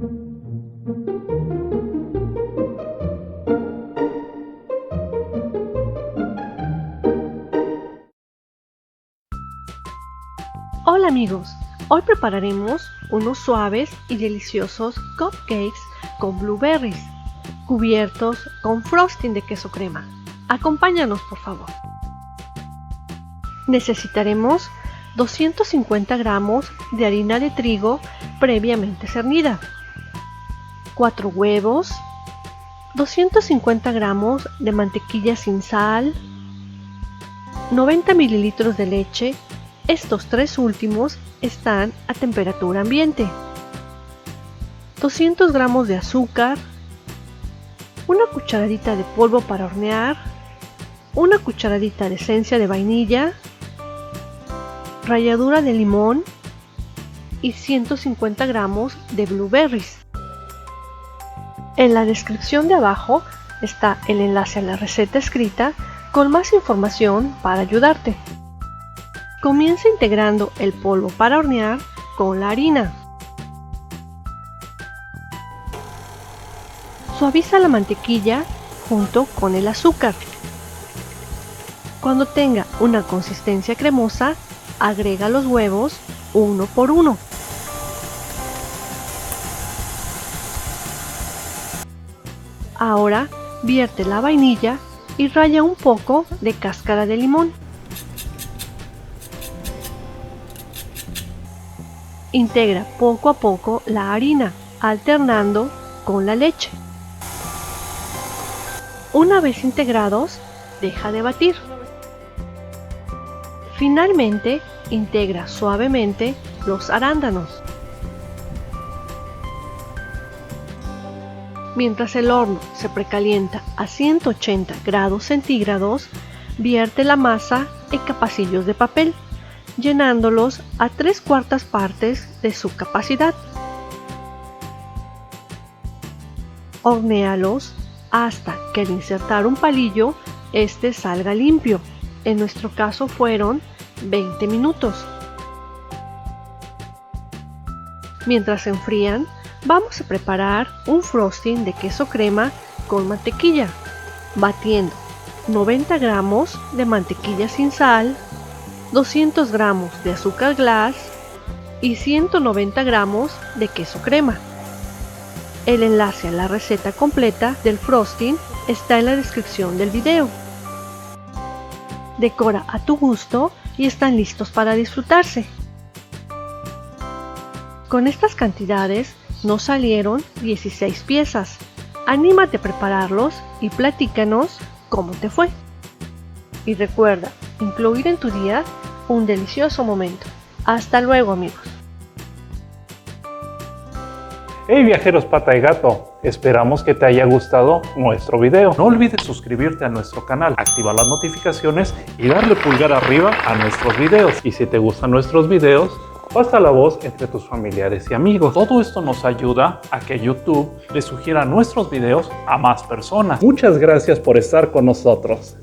Hola amigos, hoy prepararemos unos suaves y deliciosos cupcakes con blueberries, cubiertos con frosting de queso crema. Acompáñanos por favor. Necesitaremos 250 gramos de harina de trigo previamente cernida, 4 huevos, 250 gramos de mantequilla sin sal, 90 mililitros de leche. Estos tres últimos están a temperatura ambiente. 200 gramos de azúcar, una cucharadita de polvo para hornear, una cucharadita de esencia de vainilla, ralladura de limón y 150 gramos de blueberries. En la descripción de abajo está el enlace a la receta escrita con más información para ayudarte. Comienza integrando el polvo para hornear con la harina. Suaviza la mantequilla junto con el azúcar. Cuando tenga una consistencia cremosa, agrega los huevos uno por uno. Ahora vierte la vainilla y ralla un poco de cáscara de limón. Integra poco a poco la harina, alternando con la leche. Una vez integrados, deja de batir. Finalmente, integra suavemente los arándanos. Mientras el horno se precalienta a 180 grados centígrados, vierte la masa en capacillos de papel, llenándolos a 3/4 partes de su capacidad. Hornéalos hasta que al insertar un palillo, este salga limpio. En nuestro caso fueron 20 minutos. Mientras se enfrían, vamos a preparar un frosting de queso crema con mantequilla, batiendo 90 gramos de mantequilla sin sal, 200 gramos de azúcar glass y 190 gramos de queso crema. El enlace a la receta completa del frosting está en la descripción del video. Decora a tu gusto y están listos para disfrutarse. Con estas cantidades nos salieron 16 piezas. Anímate a prepararlos y platícanos cómo te fue. Y recuerda, incluir en tu día un delicioso momento. Hasta luego amigos. Hey viajeros pata de gato, esperamos que te haya gustado nuestro video. No olvides suscribirte a nuestro canal, activar las notificaciones y darle pulgar arriba a nuestros videos. Y si te gustan nuestros videos, pasa la voz entre tus familiares y amigos. Todo esto nos ayuda a que YouTube le sugiera nuestros videos a más personas. Muchas gracias por estar con nosotros.